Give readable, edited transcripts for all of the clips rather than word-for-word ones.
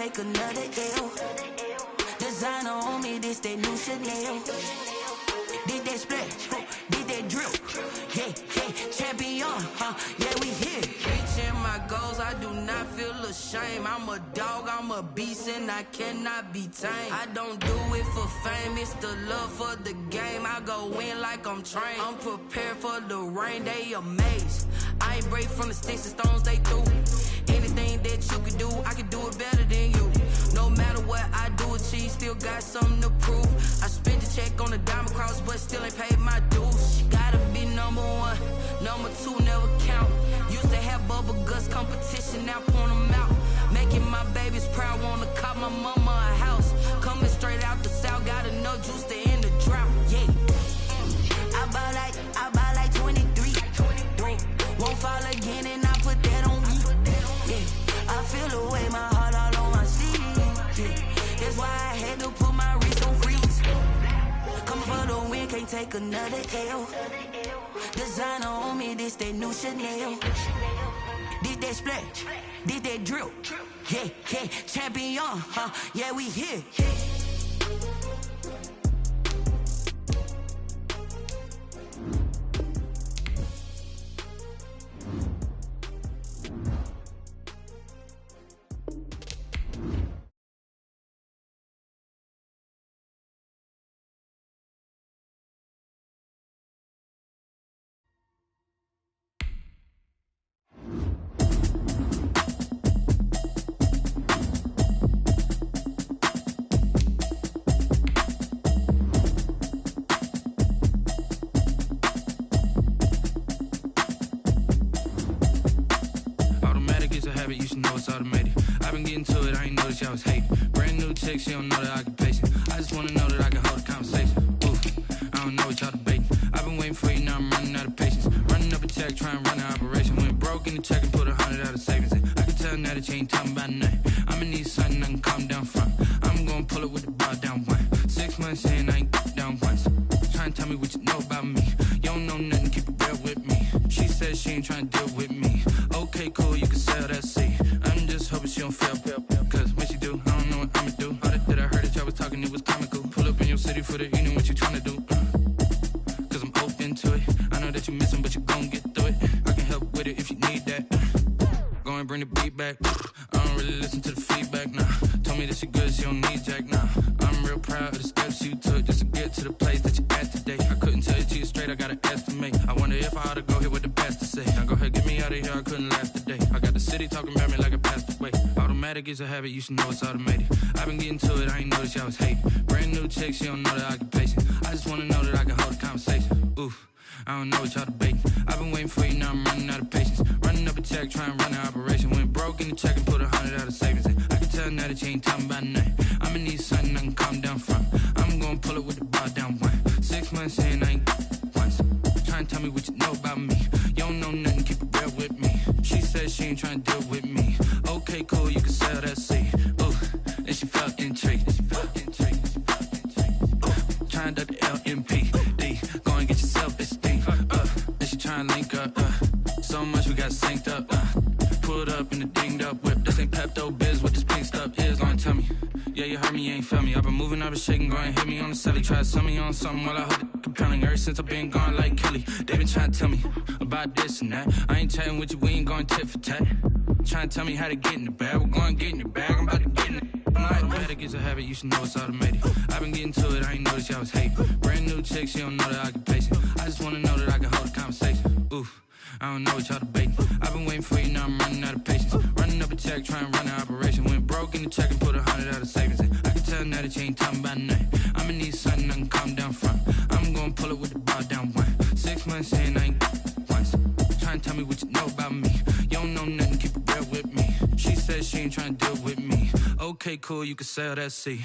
take another L. Designer on me, this that new Chanel. Did that splash, did that drip. Yeah, champion, yeah, we here. Reaching my goals, I do not feel ashamed. I'm a dog, I'm a beast, and I cannot be tamed. I don't do it for fame, it's the love for the game. I go in like I'm trained. I'm prepared for the rain, they amazed. I ain't break from the sticks and stones they threw. Anything that you can do, I can do it better than you. No matter what I do achieve, still got something to prove. I spent the check on the diamond cross, but still ain't paid my dues. Gotta be number one, number two never count. Used to have bubble guts competition, now point them out. Making my babies proud, wanna cop my mama a house. Coming straight out the south, got enough juice to end the drought. Yeah, I buy like 23. Won't fall again, and I put that on me. Yeah, I feel the way, my heart all on my sleeve. Yeah, that's why I had to put my wrist on freeze. Coming for the win, can't take another L. Designer on me, this that new Chanel. Did that splash, did that drip. Yeah, champion, yeah, we here. You should know it's automated. I've been getting to it, I ain't noticed y'all was hating. Brand new chick, she don't know the occupation. I just wanna know that I can hold a conversation. Ooh, I don't know what y'all debating. I've been waiting for you, now I'm running out of patience. Running up a check, trying to run an operation. Went broke in the check and put 100 out of savings in. I can tell now that you ain't talking about nothing. I'ma need something I can calm down from. I'm gonna pull it with the bar down one. 6 months in, I ain't down once. Trying to tell me what you know about me. You don't know nothing, keep it real with me. She said she ain't trying to deal with me. Okay, cool, you can sell that seat. I'm just hoping she don't fail. Cause when she do, I don't know what I'ma do. All that I heard that y'all was talking, it was comical. Pull up in your city for the evening, what you tryna do? Cause I'm open to it. I know that you missing, but you gon' get through it. I can help with it if you need that. Go and bring the beat back. I don't really listen to the feedback, nah. Told me that she good, she don't need jack, nah. I'm real proud of the steps you took just to get to the place that you at today. I couldn't tell you to you straight, I gotta estimate. I wonder if I ought to go here with the best to say. Now go ahead, get me out of here, I couldn't last today. I got the city talking about me like I passed away. Automatic is a habit, you should know it's automated. I've been getting to it, I ain't noticed y'all was hating. Brand new chick, she don't know the occupation. I just wanna know that I can hold a conversation. Ooh, I don't know what y'all debating. I've been waiting for you, now I'm running out of patience. Running up a check, trying to run an operation. Went broke in the check and put 100 out of savings in. I can tell now that you ain't talking about nothing. I'ma need something I can calm down from. I'm gonna pull it with the bar down one. 6 months in, I ain't once. Trying to tell me what you know about me. You don't know nothing, keep it real with me. She said she ain't trying to deal with me. Okay, cool, you can sell that seat. Ooh, and she felt intrigued. Trying to duck the LMP. Go and get your self-esteem. And she trying to link up. So much we got synced up. Pulled up in the dinged up whip. This ain't Pepto-Biz, what this pink stuff is. Long tell me. Yeah, you heard me, you ain't felt me. I've been moving, I've been shaking, go and hit me on the celly. Try to sell me on something while I hold it compelling. Ever since I've been gone like Kelly, they been trying to tell me about this and that. I ain't chatting with you, we ain't going tit for tat. Trying to tell me how to get in the bag. We're going to get in the bag, I'm about to get in it. Automatic is a habit, you should know it's automated. I've been getting to it, I ain't noticed y'all was hating. Brand new chick, she don't know the occupation. I just wanna know that I can hold a conversation. Ooh, I don't know what y'all debating. I've been waiting for you, now I'm running out of patience. Running up a check, trying to run an operation. Went broke in the check and put 100 out of savings in. I can tell now that you ain't talking about nothing. I'ma need something I can calm down from. I'm gonna pull it with the bar down one. 6 months in, I ain't once. Trying to tell me what you know about me. You don't know nothing, keep it real with me. She said she ain't trying to deal with me. Okay, cool, you can sell that seat.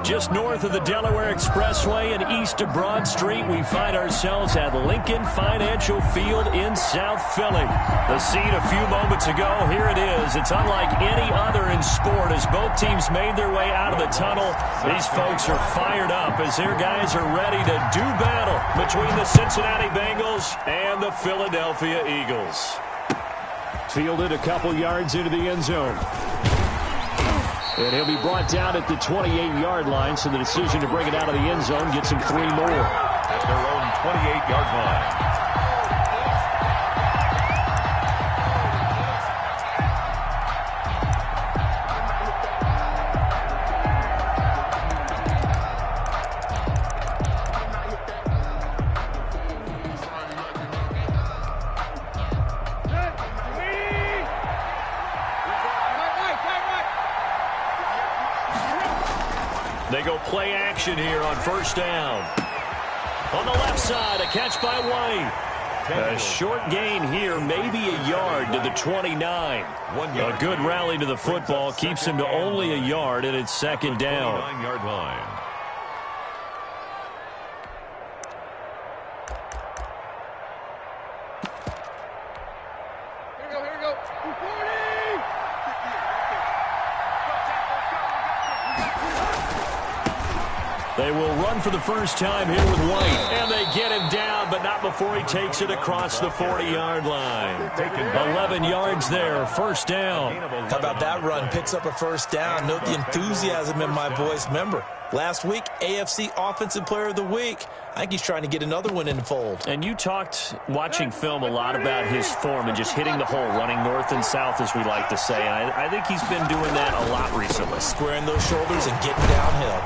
Just north of the Delaware Expressway and east of Broad Street, we find ourselves at Lincoln Financial Field in South Philly. The scene a few moments ago, here it is. It's unlike any other in sport as both teams made their way out of the tunnel. These folks are fired up as their guys are ready to do battle between the Cincinnati Bengals and the Philadelphia Eagles. Fielded a couple yards into the end zone. And he'll be brought down at the 28-yard line, so the decision to bring it out of the end zone gets him 3 more. At their own 28-yard line. They go play action here on first down. On the left side, a catch by White. A short gain here, maybe a yard to the 29. A good rally to the football keeps him to only a yard, and it's second down. 29-yard line. Here we go. 240! They will run for the first time here with White. And they get him down, but not before he takes it across the 40-yard line. 11 yards there, first down. How about that run? Picks up a first down. Note the enthusiasm in my voice. Remember, last week, AFC Offensive Player of the Week. I think he's trying to get another one in the fold. And you talked, watching film, a lot about his form and just hitting the hole, running north and south, as we like to say. And I think he's been doing that a lot recently. Squaring those shoulders and getting downhill.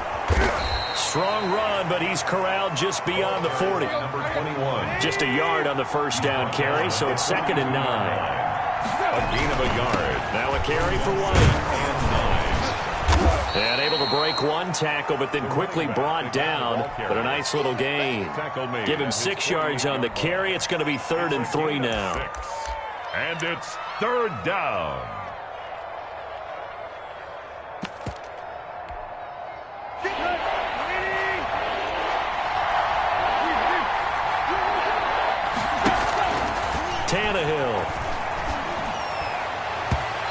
Strong run, but he's corralled just beyond the 40. Number 21. Just a yard on the first down carry, so it's 2nd and 9. A gain of a yard. Now a carry for White. And able to break one tackle, but then quickly brought down. But a nice little gain. Give him 6 yards on the carry. It's going to be 3rd and 3 now. And it's 3rd down. Tannehill.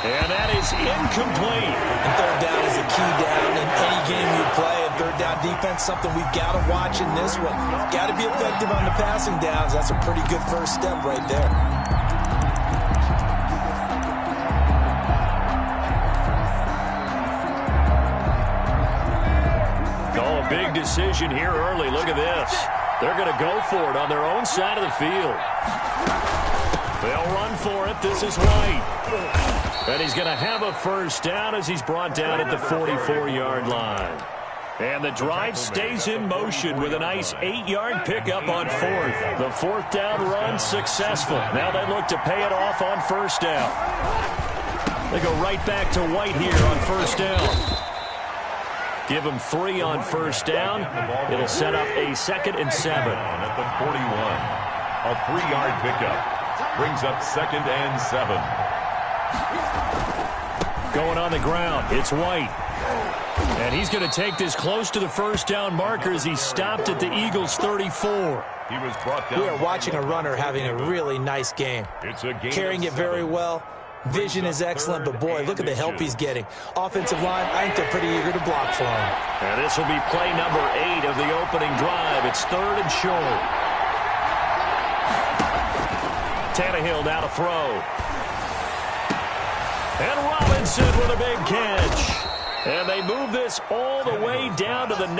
And that is incomplete. And 3rd down is a key down in any game you play. And 3rd down defense, something we've got to watch in this one. Got to be effective on the passing downs. That's a pretty good first step right there. Oh, a big decision here early. Look at this. They're going to go for it on their own side of the field. They'll run for it. This is White. And he's going to have a first down as he's brought down at the 44-yard line. And the drive stays in motion with a nice 8-yard pickup on 4th. The 4th down run successful. Now they look to pay it off on first down. They go right back to White here on first down. Give him 3 on first down. It'll set up a 2nd and 7. At the 41. A 3-yard pickup. Brings up 2nd and 7. Going on the ground, it's White. And he's going to take this close to the first down marker as he stopped at the Eagles' 34. He was brought down. We are watching a runner having a really nice game. It's a game carrying it very well. Vision is excellent, but boy, look at the help he's getting. Offensive line, I think they're pretty eager to block for him. And this will be play number 8 of the opening drive. It's 3rd and short. Tannehill now to throw. And Robinson with a big catch. And they move this all the way down to the 9.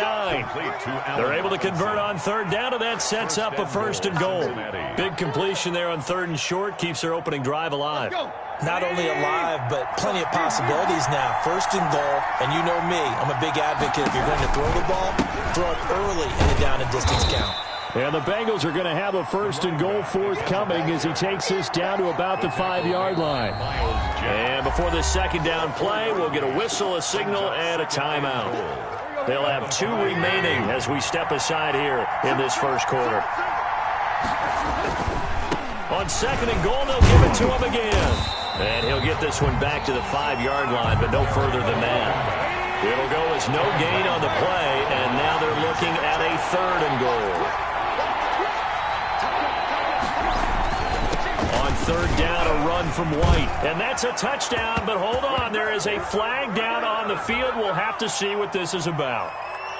They're able to convert on 3rd down, and that sets up a 1st and goal. Big completion there on 3rd and short. Keeps their opening drive alive. Not only alive, but plenty of possibilities now. 1st and goal, and you know me, I'm a big advocate. If you're going to throw the ball, throw it early in the down and distance count. And the Bengals are going to have a 1st and goal forthcoming as he takes this down to about the 5-yard line. And before the 2nd down play, we'll get a whistle, a signal, and a timeout. They'll have 2 remaining as we step aside here in this first quarter. On 2nd and goal, they'll give it to him again. And he'll get this one back to the 5-yard line, but no further than that. It'll go as no gain on the play, and now they're looking at a 3rd and goal. On 3rd down, a run from White. And that's a touchdown, but hold on. There is a flag down on the field. We'll have to see what this is about.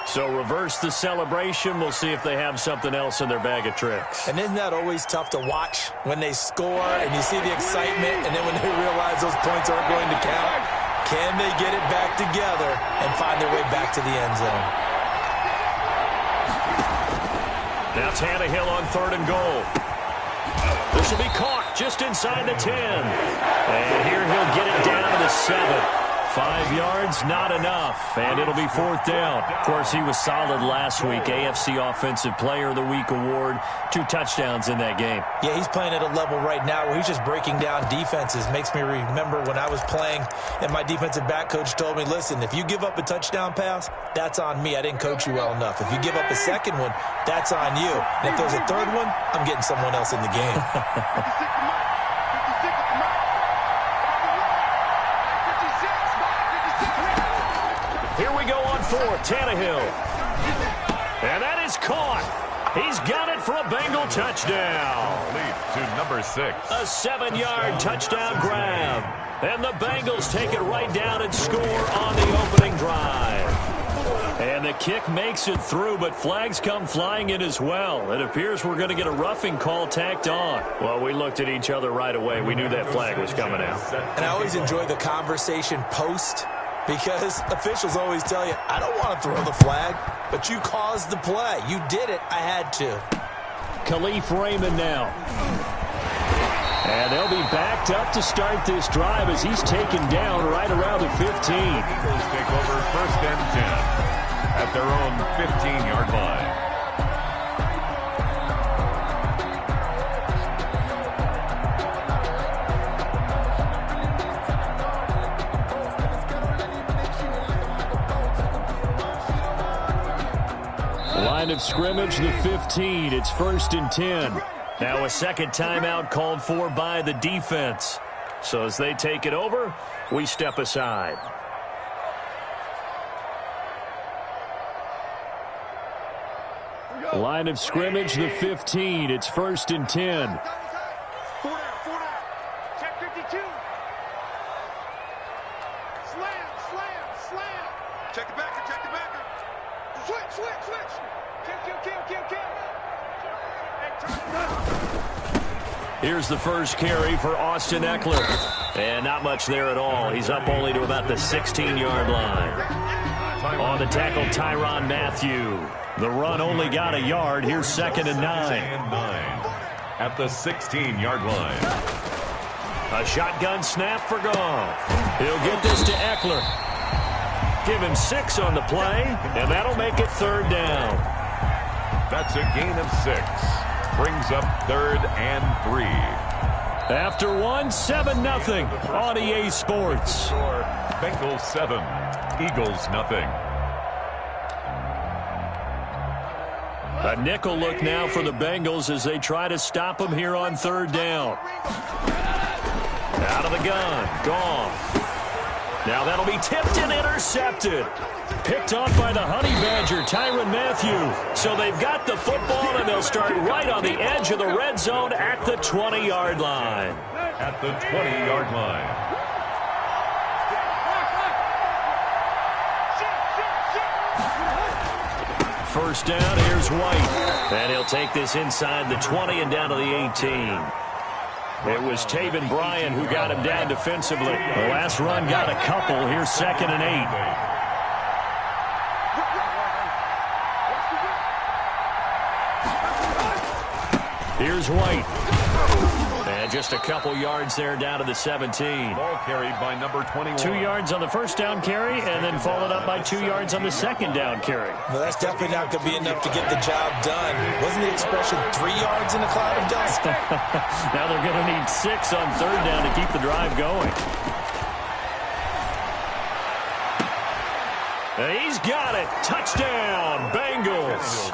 So reverse the celebration. We'll see if they have something else in their bag of tricks. And isn't that always tough to watch when they score and you see the excitement, and then when they realize those points aren't going to count? Can they get it back together and find their way back to the end zone? Now Tannehill on 3rd and goal. This will be caught just inside the 10. And here he'll get it down to the 7. 5 yards, not enough, and it'll be 4th down. Of course, he was solid last week. AFC Offensive Player of the Week award. 2 touchdowns in that game. Yeah, he's playing at a level right now where he's just breaking down defenses. Makes me remember when I was playing and my defensive back coach told me, listen, if you give up a touchdown pass, that's on me. I didn't coach you well enough. If you give up a 2nd one, that's on you. And if there's a 3rd one, I'm getting someone else in the game. Here we go on 4th, Tannehill. And that is caught. He's got it for a Bengal touchdown. Lead to number 6. A 7-yard touchdown grab. And the Bengals take it right down and score on the opening drive. And the kick makes it through, but flags come flying in as well. It appears we're going to get a roughing call tacked on. Well, we looked at each other right away. We knew that flag was coming out. And I always enjoy the conversation post, because officials always tell you, I don't want to throw the flag, but you caused the play. You did it. I had to. Khalif Raymond now. And they'll be backed up to start this drive as he's taken down right around the 15. Eagles take over 1st and 10 at their own 15-yard line. Line of scrimmage, the 15. It's 1st and 10. Now a 2nd timeout called for by the defense. So as they take it over, we step aside. Line of scrimmage, the 15. It's 1st and 10. Check 52. Slam. Check the backer. Switch. Kill. Here's the first carry for Austin Eckler. And not much there at all. He's up only to about the 16-yard line. On the tackle, Tyrann Mathieu. The run only got a yard. Here's 2nd and 9. At the 16-yard line. A shotgun snap for Goff. He'll get this to Eckler. Give him 6 on the play, and that'll make it 3rd down. That's a gain of 6. Brings up 3rd and 3. After 7-0 on EA Sports. Bengals 7, Eagles nothing. A nickel look now for the Bengals as they try to stop him here on 3rd down. Out of the gun, Goff. Now that'll be tipped and intercepted. Picked off by the Honey Badger, Tyrann Mathieu. So they've got the football, and they'll start right on the edge of the red zone at the 20-yard line. At the 20-yard line. First down, here's White. And he'll take this inside the 20 and down to the 18. It was Taven Bryan who got him down defensively. The last run got a couple. Here's 2nd and 8. Here's White. And just a couple yards there down to the 17. Ball carried by number 21. 2 yards on the first down carry, and then followed up by 2 yards on the second down carry. Well, that's definitely not going to be enough to get the job done. Wasn't the expression 3 yards in a cloud of dust? Now they're going to need 6 on 3rd down to keep the drive going. And he's got it. Touchdown, Bengals.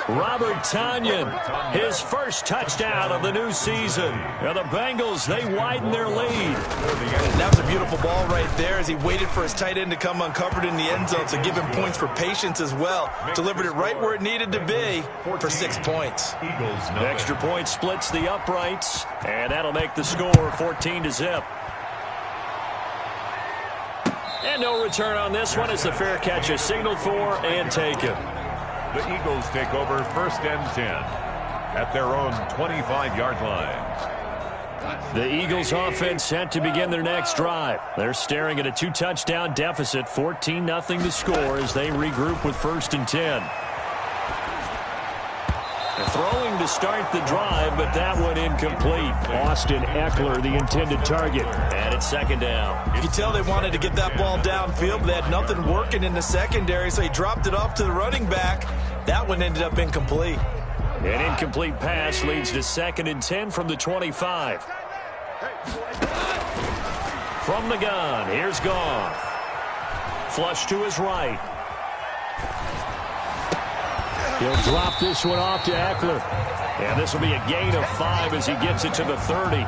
Robert Tonyan, his first touchdown of the new season. And the Bengals, they widen their lead. And that was a beautiful ball right there as he waited for his tight end to come uncovered in the end zone, so give him points for patience as well. Delivered it right where it needed to be for 6 points. The extra point splits the uprights, and that'll make the score 14-0. And no return on this one as the fair catch is signaled for and taken. The Eagles take over 1st and 10 at their own 25-yard line. The Eagles offense set to begin their next drive. They're staring at a 2-touchdown deficit, 14-0 to score as they regroup with 1st and 10. They're throwing to start the drive, but that one incomplete. Austin Eckler, the intended target, and it's 2nd down. You can tell they wanted to get that ball downfield, but they had nothing working in the secondary, so he dropped it off to the running back. That one ended up incomplete. An incomplete pass leads to 2nd and 10 from the 25. From the gun, here's Goff. Flush to his right. He'll drop this one off to Eckler. And this will be a gain of 5 as he gets it to the 30.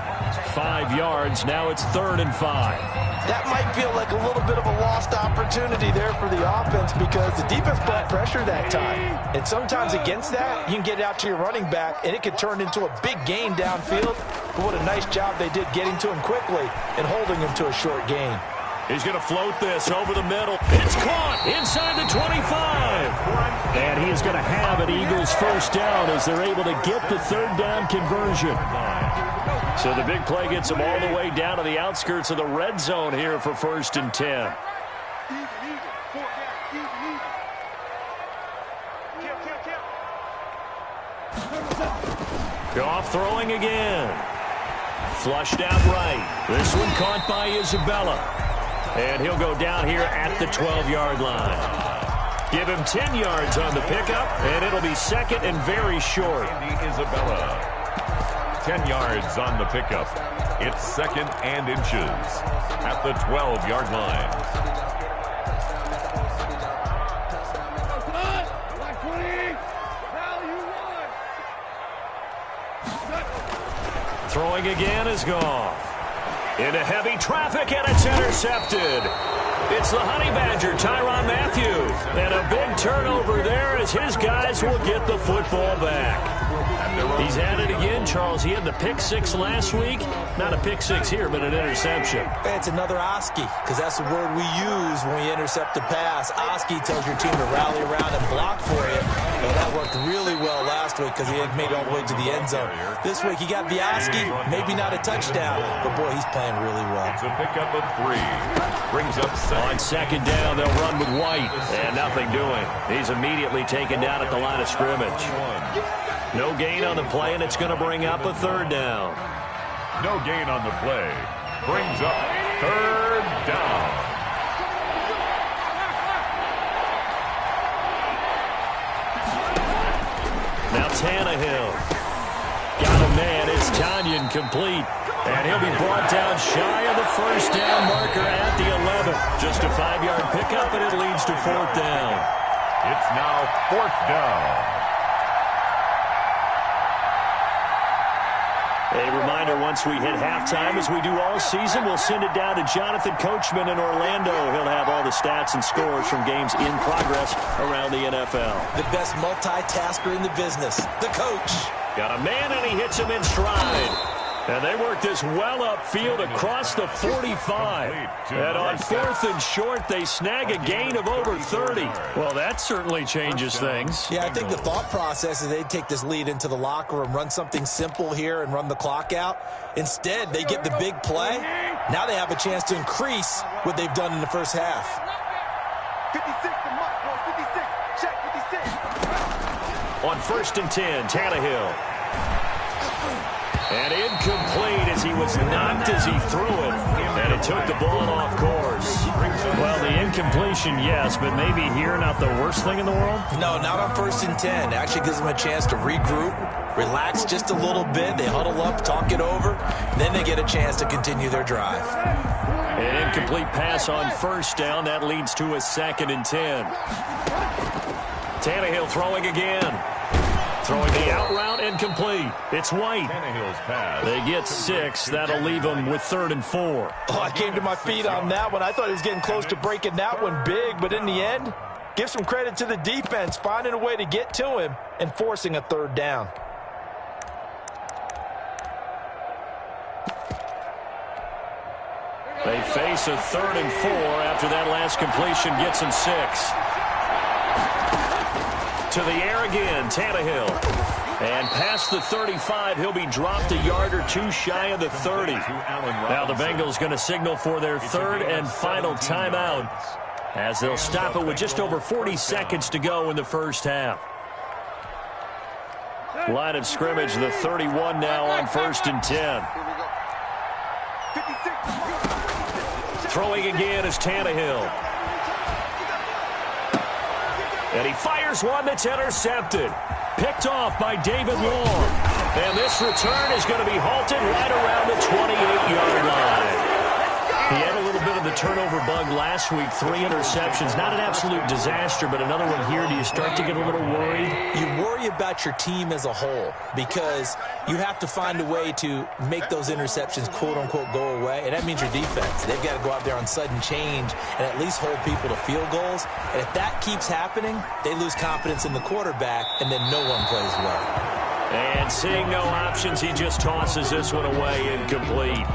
5 yards. Now it's 3rd and 5. That might feel like a little bit of a lost opportunity there for the offense because the defense brought pressure that time. And sometimes against that, you can get it out to your running back, and it could turn into a big gain downfield. But what a nice job they did getting to him quickly and holding him to a short gain. He's going to float this over the middle. It's caught inside the 25. And he is going to have an Eagles 1st down as they're able to get the 3rd down conversion. So the big play gets them all the way down to the outskirts of the red zone here for 1st and 10. Goff throwing again. Flushed out right. This one caught by Isabella. And he'll go down here at the 12-yard line. Give him 10 yards on the pickup, and it'll be 2nd and very short. Isabella. 10 yards on the pickup. It's 2nd and inches at the 12-yard line. Throwing again is Goff. Into heavy traffic, and it's intercepted. It's the Honey Badger, Tyrann Mathieu. And a big turnover there as his guys will get the football back. He's at it again, Charles. He had the pick 6 last week. Not a pick 6 here, but an interception. It's another Oski, because that's the word we use when we intercept a pass. Oski tells your team to rally around and block for you. Well, that worked really well last week because he had made it all the way to the end zone. This week he got the Oski, maybe not a touchdown, but boy, he's playing really well. It's a pickup of 3. Brings up 7. On 2nd down, they'll run with White. And nothing doing. He's immediately taken down at the line of scrimmage. No gain on the play, and it's going to bring up a 3rd down. No gain on the play. Brings up 3rd down. Now Tannehill. Got a man. It's Tonyan complete. And he'll be brought down shy of the 1st down marker at the 11. Just a 5-yard pickup, and it leads to 4th down. It's now 4th down. A reminder, once we hit halftime, as we do all season, we'll send it down to Jonathan Coachman in Orlando. He'll have all the stats and scores from games in progress around the NFL. The best multitasker in the business, the coach. Got a man, and he hits him in stride. And they work this well upfield across the 45. And on 4th and short, they snag a gain of over 30. Well, that certainly changes things. Yeah, I think the thought process is they'd take this lead into the locker room, run something simple here and run the clock out. Instead, they get the big play. Now they have a chance to increase what they've done in the first half. 56 to Mike, 56. Check 56. On 1st and 10, Tannehill. And incomplete as he was knocked as he threw it. And it took the ball off course. Well, the incompletion, yes, but maybe here not the worst thing in the world? No, not on 1st and 10. Actually gives them a chance to regroup, relax just a little bit. They huddle up, talk it over. Then they get a chance to continue their drive. An incomplete pass on first down. That leads to a 2nd and 10. Tannehill throwing again. Throwing the out route and complete. It's White. Tannehill's pass. They get 6. That'll leave them with 3rd and 4. Oh, I came to my feet on that one. I thought he was getting close to breaking that one big, but in the end, give some credit to the defense, finding a way to get to him and forcing a 3rd down. They face a 3rd and 4 after that last completion gets them 6. To the air again, Tannehill. And past the 35, he'll be dropped a yard or two shy of the 30. Now the Bengals going to signal for their 3rd and final timeout as they'll stop it with just over 40 seconds to go in the first half. Line of scrimmage, the 31 now on 1st and 10. Throwing again is Tannehill. And he fires one that's intercepted. Picked off by David Long. And this return is going to be halted right around the 28-yard line. He had a little bit of the turnover bug last week. 3 interceptions. Not an absolute disaster, but another one here. Do you start to get a little worried? You worry about your team as a whole because you have to find a way to make those interceptions, quote-unquote, go away. And that means your defense. They've got to go out there on sudden change and at least hold people to field goals. And if that keeps happening, they lose confidence in the quarterback, and then no one plays well. And seeing no options, he just tosses this one away incomplete.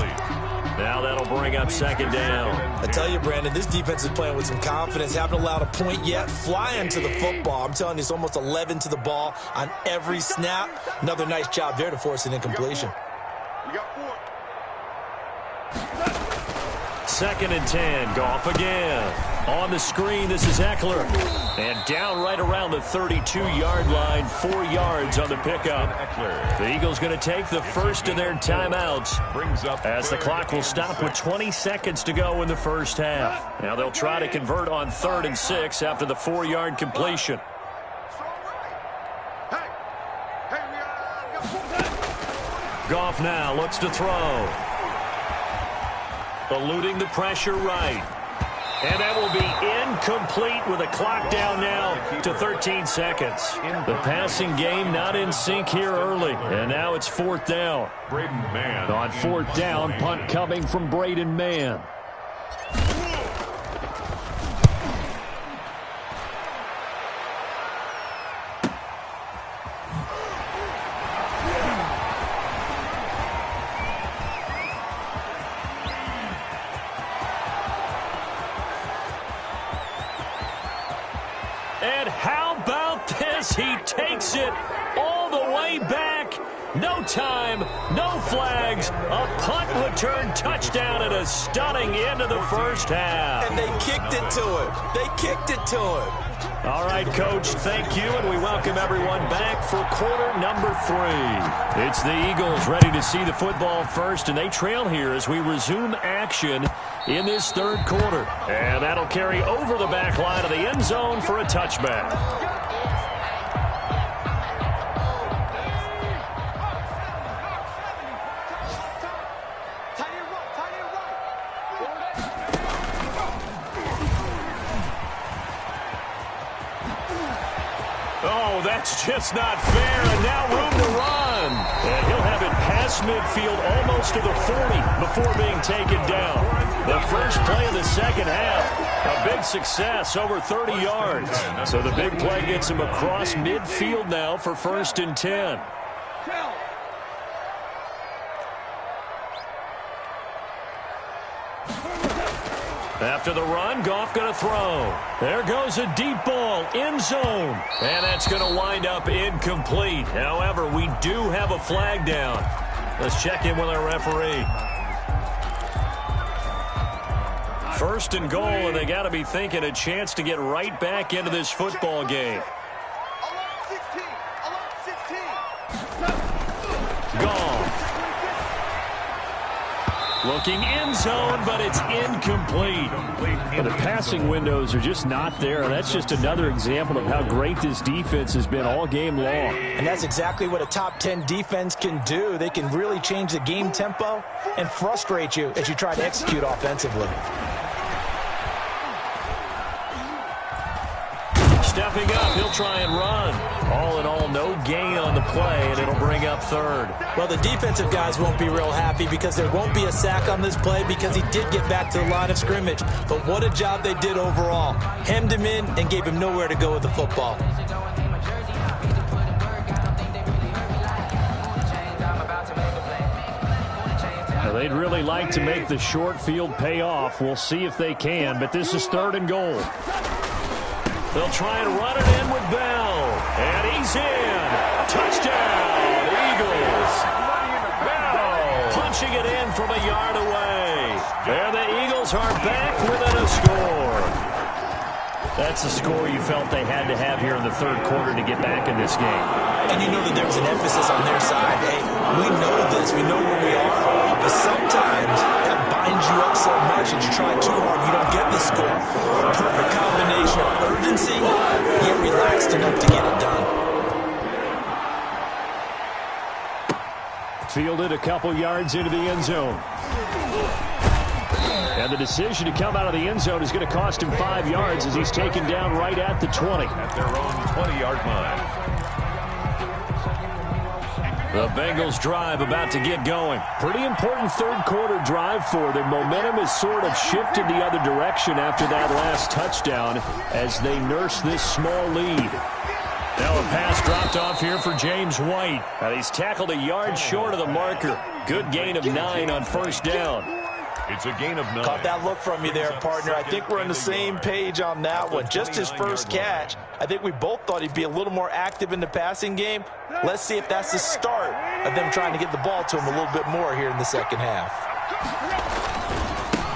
Now that'll bring up 2nd down. I tell you, Brandon, this defense is playing with some confidence. Haven't allowed a point yet. Flying to the football. I'm telling you, it's almost 11 to the ball on every snap. Another nice job there to force an incompletion. 2nd and 10. Goff again. On the screen, this is Eckler. And down right around the 32-yard line. 4 yards on the pickup. The Eagles going to take the first of their timeouts as the clock will stop with 20 seconds to go in the first half. Now they'll try to convert on 3rd and 6 after the 4-yard completion. Goff now looks to throw. Eluding the pressure right. And that will be incomplete with a clock down now to 13 seconds. The passing game not in sync here early. And now it's 4th down. On 4th down, punt coming from Braden Mann. And how about this? He takes it all the way back. No time, no flags, a punt return touchdown and a stunning end of the first half. And they kicked it to him. They kicked it to him. All right, Coach, thank you, and we welcome everyone back for quarter number 3. It's the Eagles ready to see the football first, and they trail here as we resume action in this 3rd quarter. And that'll carry over the back line of the end zone for a touchback. Oh, that's just not fair, and now room to run. And he'll have it past midfield almost to the 40 before being taken down. The first play of the second half, a big success, over 30 yards. So the big play gets him across midfield now for 1st and 10. After the run, Goff going to throw. There goes a deep ball, end zone. And that's going to wind up incomplete. However, we do have a flag down. Let's check in with our referee. 1st and goal, and they got to be thinking a chance to get right back into this football game. Goff. Looking end zone, but it's incomplete. And the passing windows are just not there. That's just another example of how great this defense has been all game long. And that's exactly what a top 10 defense can do. They can really change the game tempo and frustrate you as you try to execute offensively. Stepping up, he'll try and run. All in all, no gain on the play, and it'll bring up third. Well, the defensive guys won't be real happy because there won't be a sack on this play because he did get back to the line of scrimmage. But what a job they did overall. Hemmed him in and gave him nowhere to go with the football. Now, they'd really like to make the short field pay off. We'll see if they can, but this is 3rd and goal. They'll try and run it in with Bell. And he's in. Touchdown, Eagles. Bell punching it in from a yard away. And the Eagles are back within a score. That's the score you felt they had to have here in the 3rd quarter to get back in this game. And you know that there was an emphasis on their side. Hey, we know this. We know where we are. But sometimes that binds you up so much that you try too hard, you don't get the score. Perfect combination of urgency, yet relaxed enough to get it done. Fielded a couple yards into the end zone. And the decision to come out of the end zone is going to cost him 5 yards as he's taken down right at the 20. At their own 20-yard line. The Bengals drive about to get going. Pretty important 3rd quarter drive for them. Momentum has sort of shifted the other direction after that last touchdown as they nurse this small lead. Now a pass dropped off here for James White. He's tackled a yard short of the marker. Good gain of 9 on 1st down. It's a gain of 9. Caught that look from you there, partner. I think we're on the same page on that one. Just his first catch. I think we both thought he'd be a little more active in the passing game. Let's see if that's the start of them trying to get the ball to him a little bit more here in the 2nd half.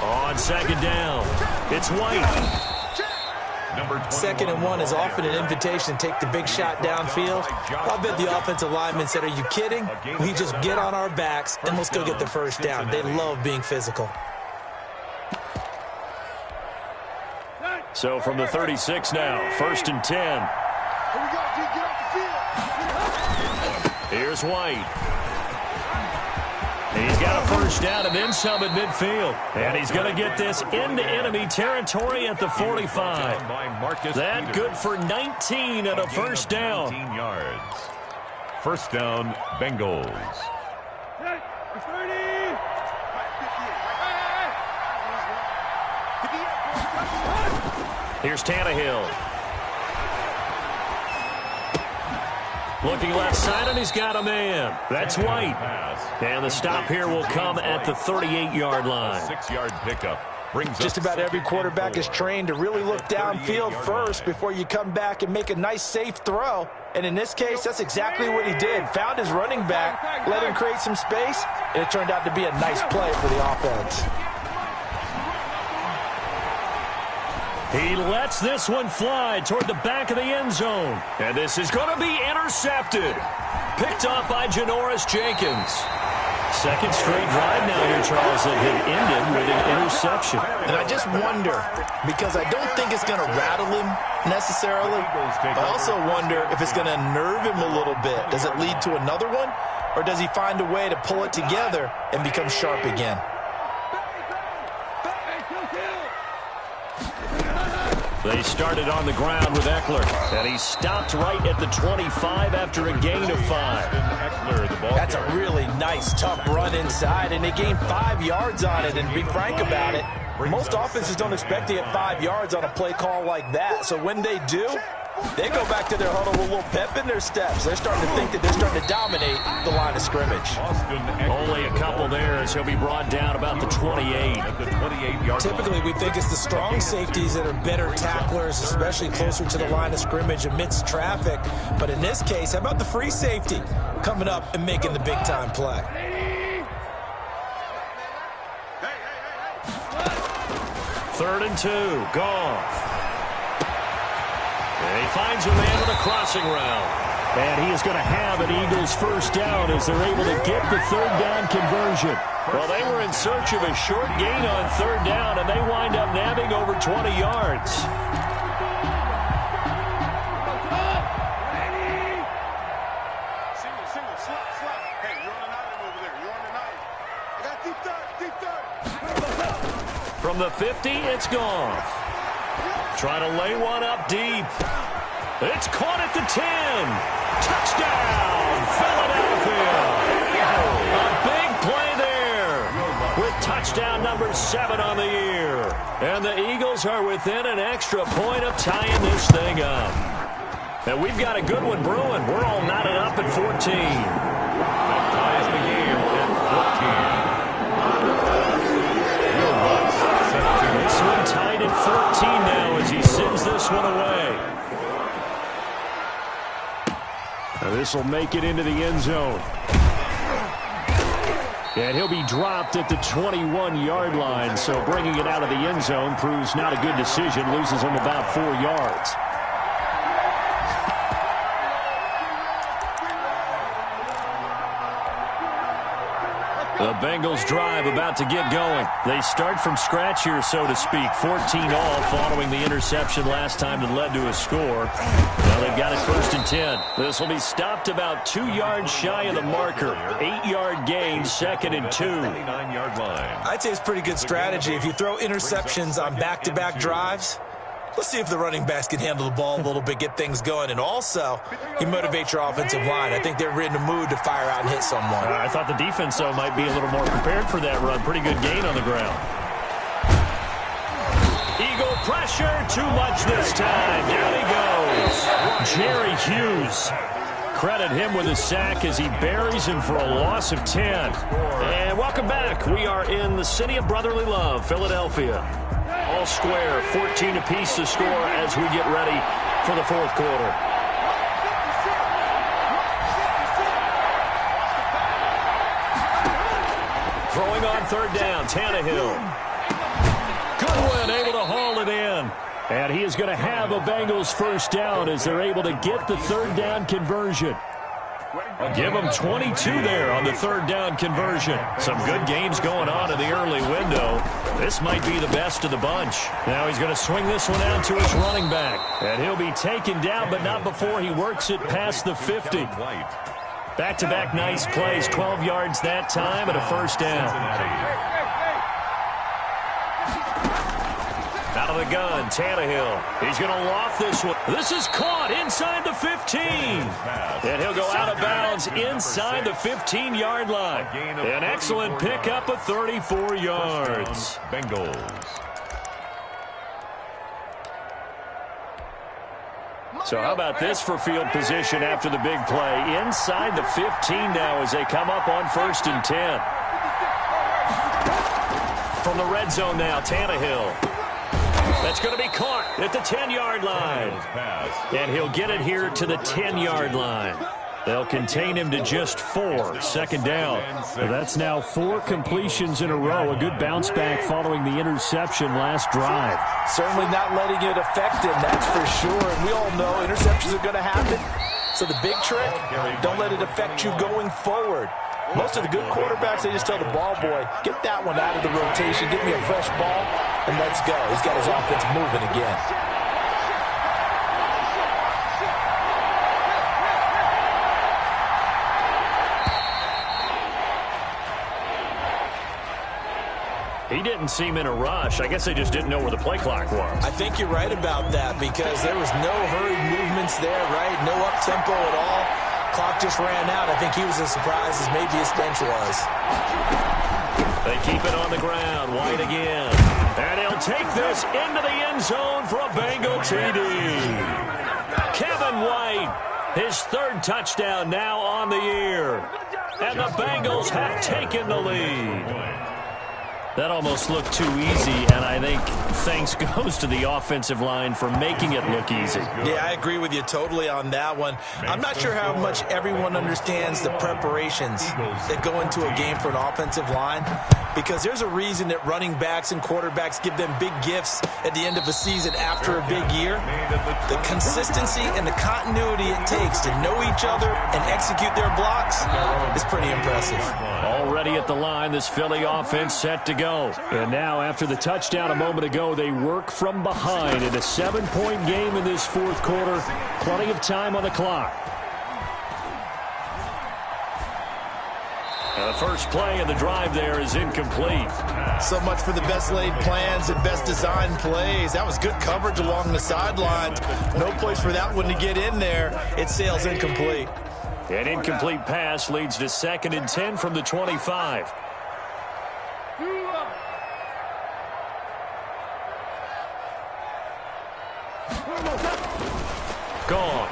On 2nd down, it's White. 2nd and 1 is often an invitation to take the big shot downfield. I bet the offensive lineman said, are you kidding? We just get on our backs and let's go get the 1st down. They love being physical. So from the 36 now, 1st and 10. Here we go, G. Get off the field. Here's White. He's got a 1st down and then some at midfield. And he's going to get this into enemy territory at the 45. That good for 19 and a 1st down. 19 yards. 1st down, Bengals. Here's Tannehill. Looking left side, and he's got a man. That's White. And the stop here will come at the 38-yard line. 6-yard pickup. Just about every quarterback is trained to really look downfield first before you come back and make a nice, safe throw. And in this case, that's exactly what he did. Found his running back, let him create some space, and it turned out to be a nice play for the offense. He lets this one fly toward the back of the end zone. And this is going to be intercepted. Picked off by Janoris Jenkins. 2nd straight drive now here, Charles, that had ended with an interception. And I just wonder, because I don't think it's going to rattle him necessarily, but I also wonder if it's going to nerve him a little bit. Does it lead to another one, or does he find a way to pull it together and become sharp again? They started on the ground with Eckler, and he stopped right at the 25 after a gain of 5. That's a really nice, tough run inside, and they gained 5 yards on it. And to be frank about it, most offenses don't expect to get 5 yards on a play call like that. So when they do, they go back to their huddle with a little pep in their steps. They're starting to think that they're starting to dominate the line of scrimmage. Only a couple there as he'll be brought down about the 28. Typically, we think it's the strong safeties that are better tacklers, especially closer to the line of scrimmage amidst traffic. But in this case, how about the free safety coming up and making the big-time play? Third and 2, Goff. And he finds a man with a crossing route. And he is going to have an Eagles first down as they're able to get the third down conversion. Well, they were in search of a short gain on third down, and they wind up nabbing over 20 yards. From the 50, it's Goff. Trying to lay one up deep. It's caught at the 10. Touchdown, Philadelphia. A big play there with touchdown number 7 on the year. And the Eagles are within an extra point of tying this thing up. And we've got a good one brewing. We're all knotted up at 14. That ties the game at 14. This one tied at 14 now as he sends this one away. Now this will make it into the end zone. And he'll be dropped at the 21-yard line, so bringing it out of the end zone proves not a good decision, loses him about 4 yards. The Bengals drive about to get going. They start from scratch here, so to speak. 14 all following the interception last time that led to a score. Now they've got it 1st and 10. This will be stopped about 2 yards shy of the marker. 8-yard gain, 2nd and 2. 29-yard line. I'd say it's pretty good strategy. If you throw interceptions on back-to-back drives, let's see if the running backs can handle the ball a little bit, get things going. And also, you motivate your offensive line. I think they're in the mood to fire out and hit someone. I thought the defense, though, might be a little more prepared for that run. Pretty good gain on the ground. Eagle pressure, too much this time. Down he goes. Jerry Hughes. Credit him with a sack as he buries him for a loss of 10. And welcome back. We are in the city of brotherly love, Philadelphia. All square, 14 apiece to score as we get ready for the 4th quarter. Throwing on 3rd down, Tannehill. Goodwin able to haul it in. And he is going to have a Bengals first down as they're able to get the 3rd down conversion. Give them 22 there on the 3rd down conversion. Some good games going on in the early window. This might be the best of the bunch. Now he's going to swing this one out to his running back. And he'll be taken down, but not before he works it past the 50. Back-to-back nice plays, 12 yards that time and a first down. Out of the gun, Tannehill. He's going to loft this one. This is caught inside the 15. And he'll go out of bounds inside the 15-yard line. An excellent pickup of 34 yards. Bengals. So how about this for field position after the big play? Inside the 15 now as they come up on 1st and 10. From the red zone now, Tannehill. That's going to be caught at the 10-yard line. And he'll get it here to the 10-yard line. They'll contain him to just 4. 2nd down. That's now 4 completions in a row. A good bounce back following the interception last drive. Certainly not letting it affect him, that's for sure. And we all know interceptions are going to happen. So the big trick, don't let it affect you going forward. Most of the good quarterbacks, they just tell the ball boy, get that one out of the rotation, get me a fresh ball, and let's go. He's got his offense moving again. He didn't seem in a rush. I guess they just didn't know where the play clock was. I think you're right about that because there was no hurried movements there, right? No up-tempo at all. Clock just ran out. I think he was as surprised as maybe his bench was. They keep it on the ground. White again. And he'll take this into the end zone for a Bengal TD. Kevin White, his 3rd touchdown now on the year. And the Bengals have taken the lead. That almost looked too easy, and I think thanks goes to the offensive line for making it look easy. Yeah, I agree with you totally on that one. I'm not sure how much everyone understands the preparations that go into a game for an offensive line, because there's a reason that running backs and quarterbacks give them big gifts at the end of a season after a big year. The consistency and the continuity it takes to know each other and execute their blocks is pretty impressive. Already at the line, this Philly offense set to go. And now, after the touchdown a moment ago, they work from behind in a 7-point game in this fourth quarter. Plenty of time on the clock. The first play of the drive there is incomplete. So much for the best laid plans and best designed plays. That was good coverage along the sidelines. No place for that one to get in there. It sails incomplete. An incomplete pass leads to 2nd and 10 from the 25. Gone.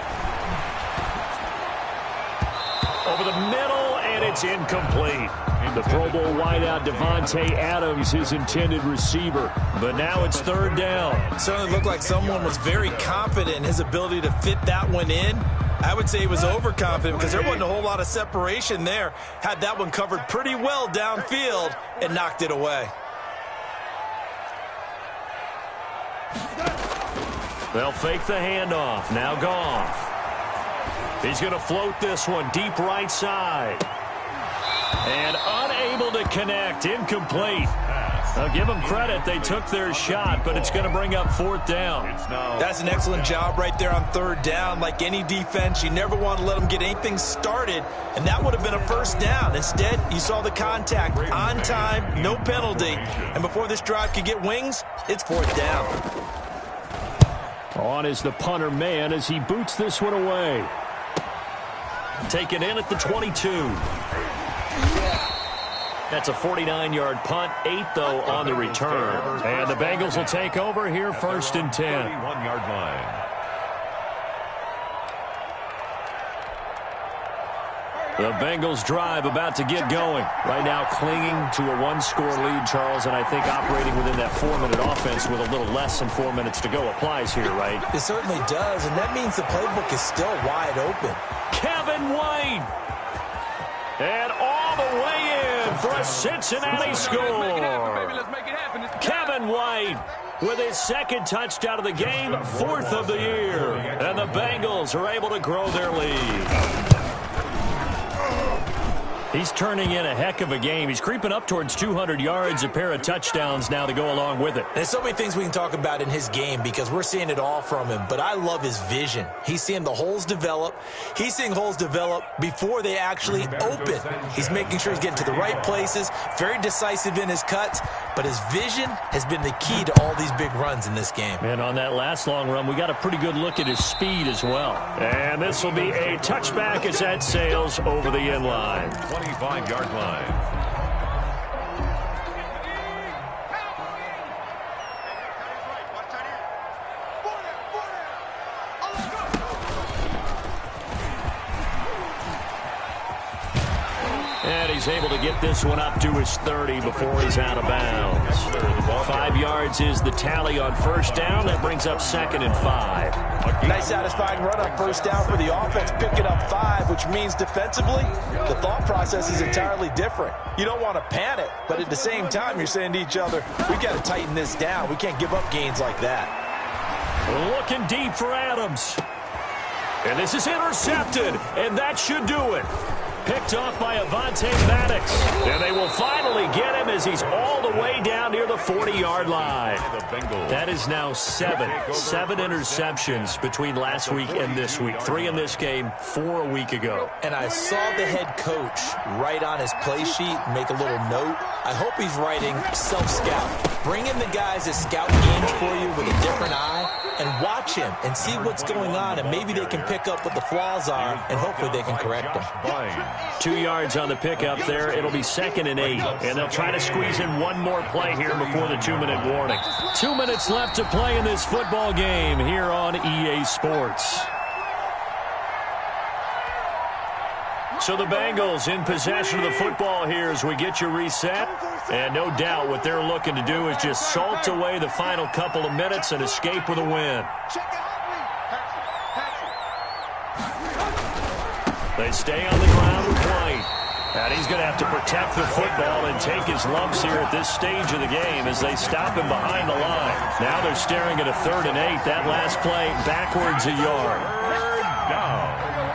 Over the middle, and it's incomplete. The Pro Bowl wideout Devontae Adams, his intended receiver. But now it's 3rd down. Certainly looked like someone was very confident in his ability to fit that one in. I would say he was overconfident because there wasn't a whole lot of separation there. Had that one covered pretty well downfield and knocked it away. They'll fake the handoff. Now Goff. He's going to float this one deep right side. And unable to connect. Incomplete. I'll give them credit. They took their shot, but it's going to bring up 4th down. That's an excellent job right there on 3rd down. Like any defense, you never want to let them get anything started, and that would have been a 1st down. Instead, you saw the contact on time, no penalty, and before this drive could get wings, it's 4th down. On is the punter man as he boots this one away. Taken in at the 22. That's a 49-yard punt, 8 though on the return. And the Bengals will take over here 1st and 10. 31-yard line. The Bengals drive about to get going. Right now clinging to a 1-score lead, Charles, and I think operating within that 4-minute offense with a little less than 4 minutes to go applies here, right? It certainly does, and that means the playbook is still wide open. Kevin White. And all the way in for a Cincinnati score. Kevin White with his 2nd touchdown of the game, 4th of the year. And the Bengals are able to grow their lead. He's turning in a heck of a game. He's creeping up towards 200 yards, a pair of touchdowns now to go along with it. There's so many things we can talk about in his game because we're seeing it all from him, but I love his vision. He's seeing the holes develop. He's seeing holes develop before they actually open. He's making sure he's getting to the right places, very decisive in his cuts, but his vision has been the key to all these big runs in this game. And on that last long run, we got a pretty good look at his speed as well. And this will be a touchback as that sails over the end line. 25-yard line. And he's able to get this one up to his 30 before he's out of bounds. 5 yards is the tally on 1st down. That brings up 2nd and 5. Nice satisfying run on 1st down for the offense, picking up 5, which means defensively, the thought process is entirely different. You don't want to panic, but at the same time, you're saying to each other, we've got to tighten this down. We can't give up gains like that. Looking deep for Adams. And this is intercepted, and that should do it. Picked off by Avonte Maddox. And they will finally get him as he's all the way down near the 40-yard line. That is now 7 interceptions between last week and this week. 3 in this game, 4 a week ago. And I saw the head coach write on his play sheet, make a little note. I hope he's writing self-scout. Bring in the guys that scout games for you with a different eye and watch him and see what's going on, and maybe they can pick up what the flaws are, and hopefully they can correct them. 2 yards on the pickup there. It'll be 2nd and 8. And they'll try to squeeze in one more play here before the 2-minute warning. 2 minutes left to play in this football game here on EA Sports. So the Bengals in possession of the football here as we get you reset. And no doubt what they're looking to do is just salt away the final couple of minutes and escape with a win. They stay on the ground with White. And he's going to have to protect the football and take his lumps here at this stage of the game as they stop him behind the line. Now they're staring at a 3rd and 8. That last play backwards a yard.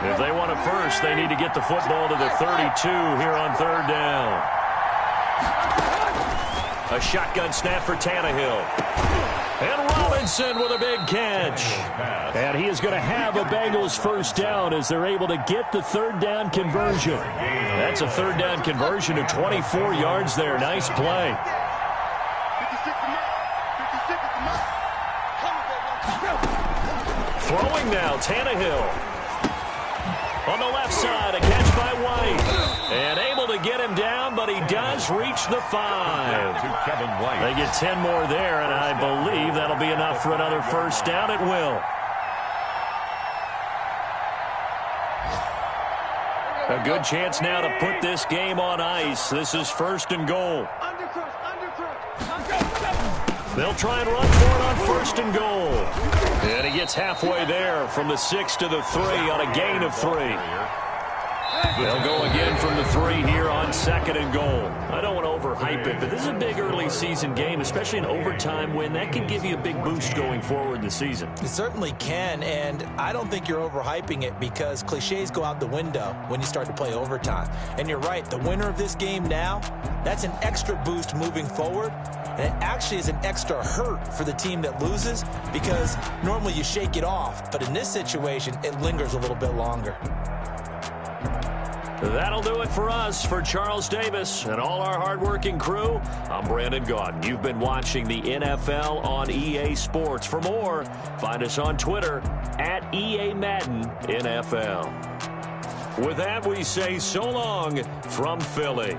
If they want it first, they need to get the football to the 32 here on 3rd down. A shotgun snap for Tannehill. And Robinson with a big catch. And he is going to have a Bengals first down as they're able to get the 3rd down conversion. That's a 3rd down conversion of 24 yards there. Nice play. Throwing now, Tannehill. On the left side, a catch by White. And able to get him down, but he does reach the 5. They get 10 more there, and I believe that'll be enough for another first down. It will. A good chance now to put this game on ice. This is 1st and goal. They'll try and run for it on 1st and goal. And he gets halfway there from the 6 to the 3 on a gain of 3. They'll go again from the 3 here on 2nd and goal. I don't want to overhype it, but this is a big early season game, especially an overtime win. That can give you a big boost going forward in the season. It certainly can, and I don't think you're overhyping it because cliches go out the window when you start to play overtime. And you're right, the winner of this game now, that's an extra boost moving forward. And it actually is an extra hurt for the team that loses because normally you shake it off. But in this situation, it lingers a little bit longer. That'll do it for us. For Charles Davis and all our hardworking crew, I'm Brandon Gaudin. You've been watching the NFL on EA Sports. For more, find us on Twitter at EA Madden NFL. With that, we say so long from Philly.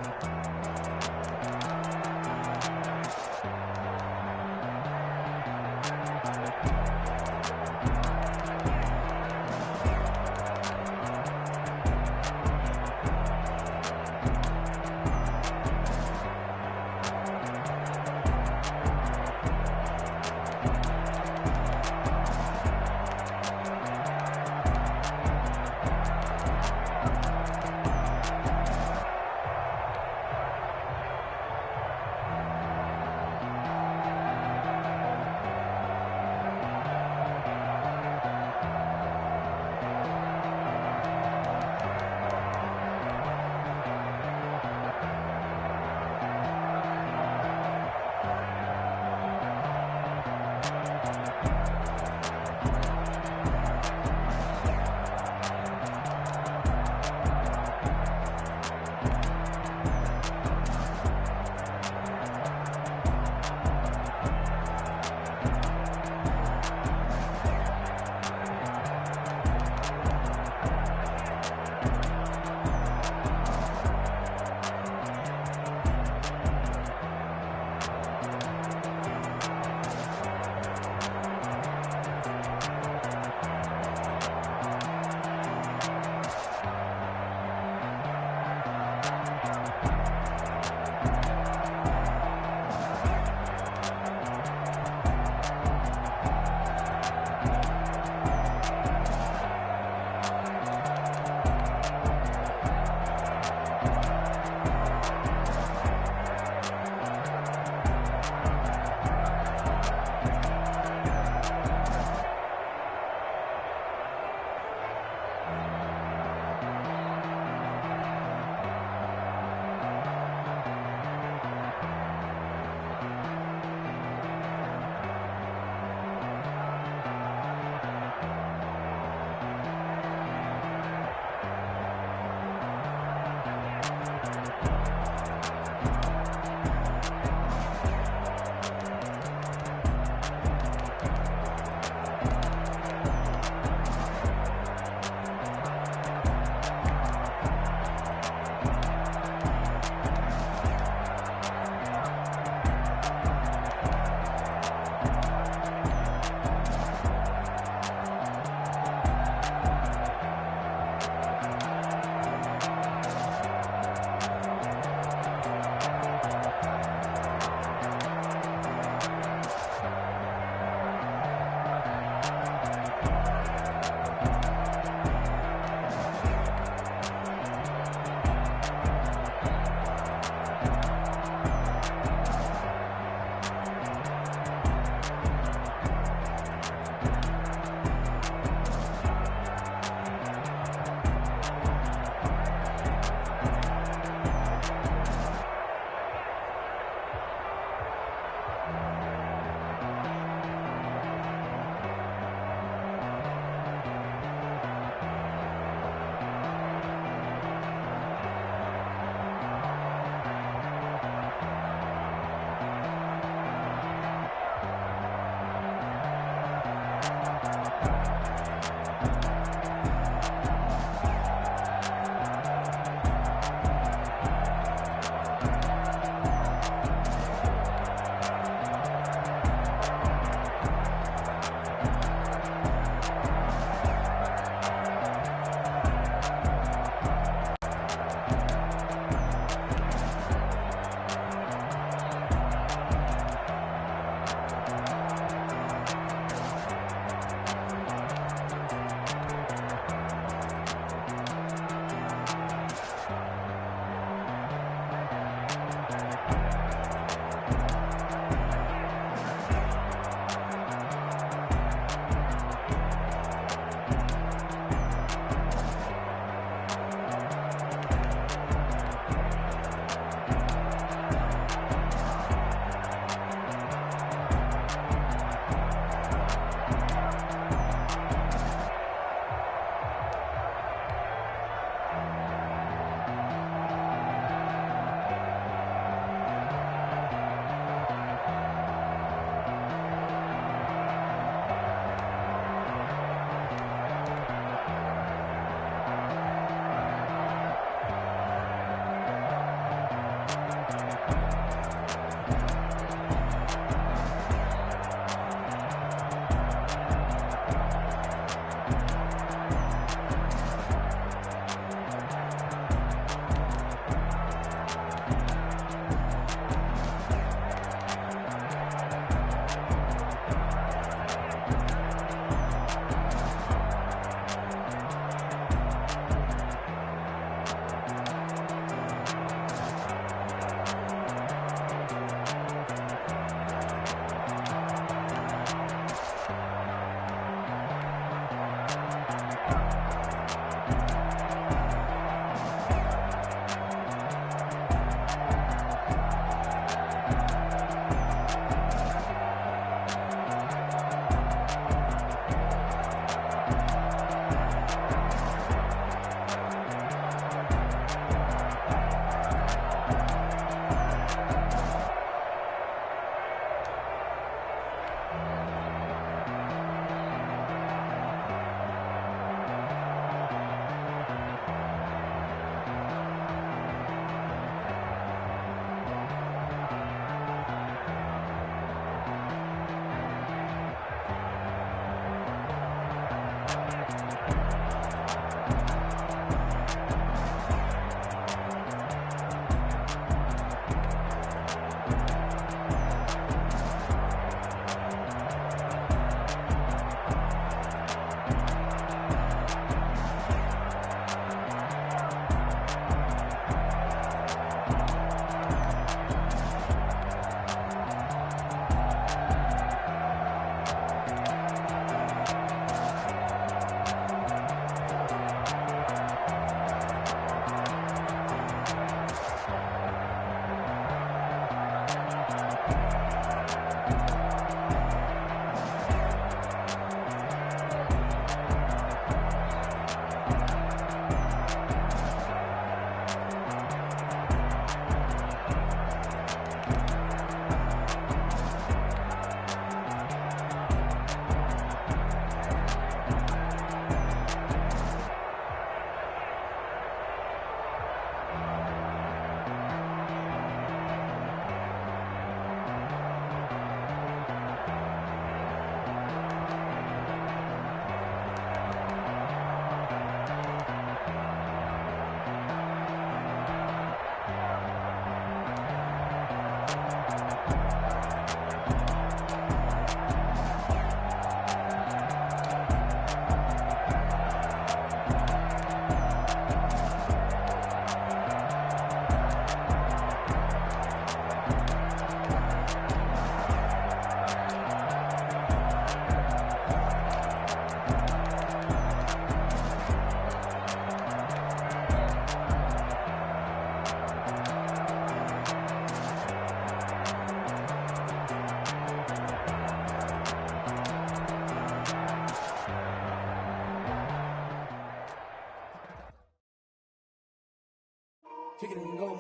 Kick it and go.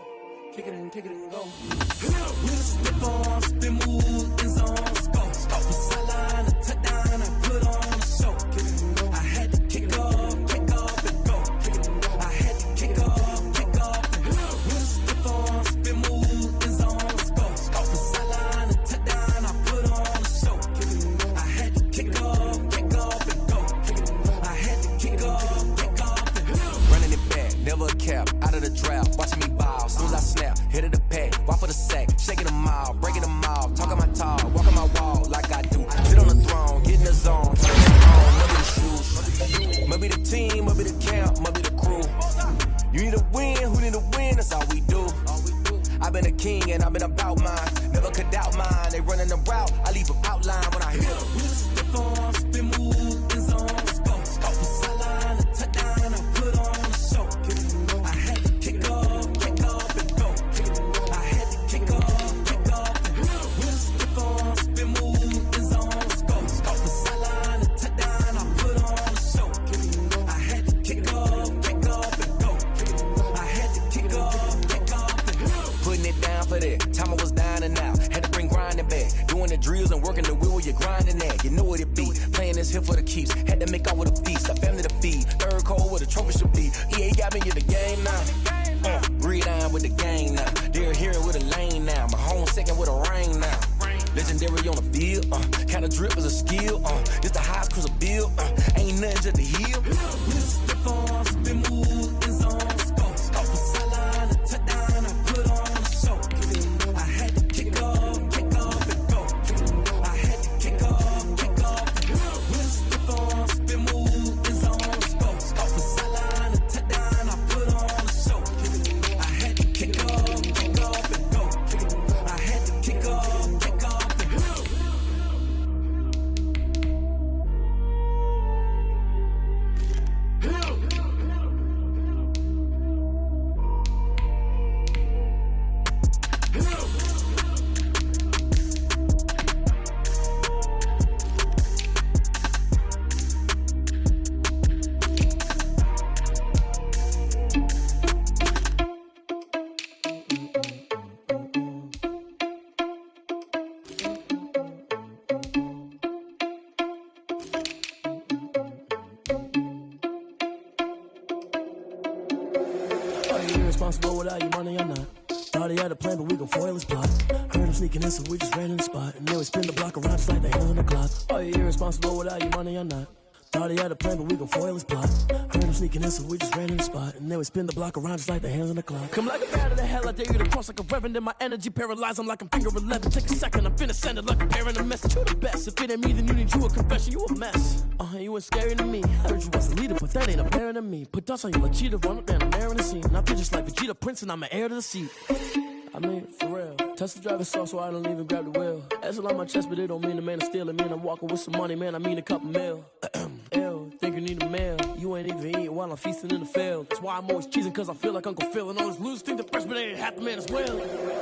Kick it and kick it and go. With a stiff arm, spin move, in zone, go. Off the sideline, a touchdown, I put on a show. Kick it and go. I had to kick off and go. Kick it and go. I had to kick off and go. With a stiff arm, spin move, in zone, go. Off the sideline, a touchdown, I put on a show. Kick it and go. I had to kick off and go. Kick it and go. I had to kick off and go. Running it back, never a cap, out of the draft. Watching me ball, soon as I snap, hit of the pack, walk for the sack, shaking them all, breaking them all, talking my talk, walking my wall like I do. Sit on the throne, get in the zone, turn it on, maybe the shoes, maybe the team, maybe the camp, maybe the crew. You need a win, who need a win? That's all we do. I've been a king and I've been about mine, never could doubt mine. They running the route, I leave them outline when I hit them. With a stiff arm, spin move, in zone, go. Off the sideline, a touchdown, I put on a show. Kick it and go. I had to kick off and go. Kick it and go. I had to kick off and go. With a stiff arm, spin move, in zone, go. Off the sideline, a touchdown, I put on a show. Kick it and go. I had to kick off and go. Kick it and go. I had to kick off and go. Putting it down for that, time I was down and out. Had to bring grinding back, doing the drills and working the wheel where you're grinding at. You know what it be, playing this here for the keeps. Had to make out with a feast, a family to feed. Third cold where the trophy should be. EA got me in the game now. Read on with the game now. They're here with a lane now. My home second with a rain now. Legendary on the field, kind of drip is a skill. It's the highest cruiser bill, ain't nothing just the heel. With a stiff arm, spin move, in zone, go. Off the sideline, a touchdown, I put on a show. Kick it and go. I had to kick off and go. Kick it and go. I had to kick off and go. With a stiff arm, spin move, in zone, go. Off the sideline, a touchdown, I put on a show. Kick it and go. I had to kick off and go. Kick it and go. I had to kick off and go. Irresponsible without your money or not. Thought he had a plan, but we gon' foil his plot. Heard him sneaking in, so we just ran in the spot. And then we spin the block around just like the hell in the clock. Are you irresponsible without your money or not? Thought he had a plan, but we gon' foil his plot. Heard him sneaking in, so we just ran in the spot. And then we spin the block around just like the hands on the clock. Come like a bat of the hell, I dare you to cross like a reverend. And my energy paralyzed, I'm like I'm finger 11. Take a second, I'm finna send it like a parent a message. You the best, if it ain't me, then you need you a confession. You a mess, you ain't scary to me. I heard you was a leader, but that ain't apparent to me. Put dust on you like cheetah, run up down, I'm airing the scene. Now I'm just like Vegeta Prince, and I'm an heir to the seat. I mean, for real. Tesla driver soft, so I don't even grab the wheel. That's on my chest, but it don't mean the man is stealing. Man, I'm walking with some money, man, I mean a couple mil. Ew, think you need a meal. You ain't even eating while I'm feasting in the field. That's why I'm always cheesing, cause I feel like Uncle Phil. And all this losers think the freshman ain't half the man as well.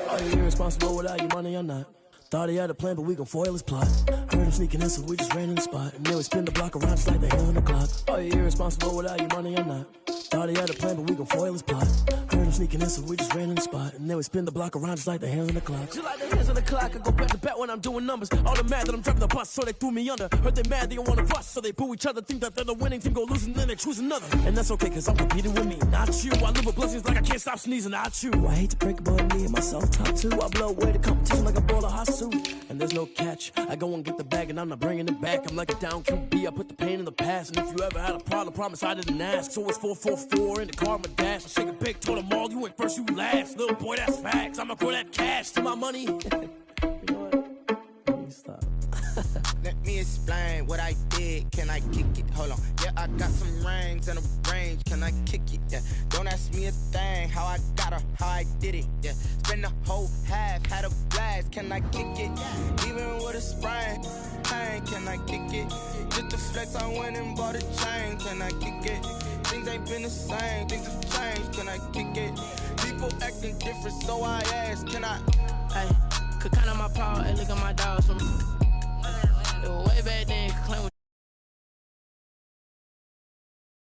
Are you irresponsible without your money or not? Thought he had a plan, but we gon' foil his plot. Heard him sneaking in, so we just ran in the spot. And then we spin the block around just like the hands on the clock. Are you irresponsible without your money or not? Thought he had a plan, but we gon' foil his plot. Heard him sneaking in, so we just ran in the spot. And then we spin the block around just like the hands on the clock. Just like the hands on the clock, I go back to back when I'm doing numbers. All the mad that I'm driving the bus, so they threw me under. Heard they mad, they don't wanna bust, so they boo each other. Think that they're the winning team, go losing, then they choose another. And that's okay, cause I'm competing with me, not you. I live with blessings like I can't stop sneezing, not you. I hate to break it, but me and myself top two. I blow away the competition like a ball of hot soup. And there's no catch, I go and get the bag and I'm not bringing it back. I'm like a down QB, I put the pain in the past. And if you ever had a problem, promise I didn't ask. So it's 444 in the car, my dash. I shake a big, told them all, you went first, you last. Little boy, that's facts, I'ma grow that cash to my money. You know what? Let me stop. Let me explain what I did. Can I kick it? Hold on. Yeah, I got some rings and a range. Can I kick it? Yeah. Don't ask me a thing. How I got her, how I did it. Yeah. Spend the whole half, had a blast. Can I kick it? Even with a sprain. Pain, can I kick it? Just the flex, I went and bought a chain. Can I kick it? Things ain't been the same. Things have changed. Can I kick it? People acting different, so I ask. Can I? Hey, could count on my power. Hey, look at my dogs from. Way back then,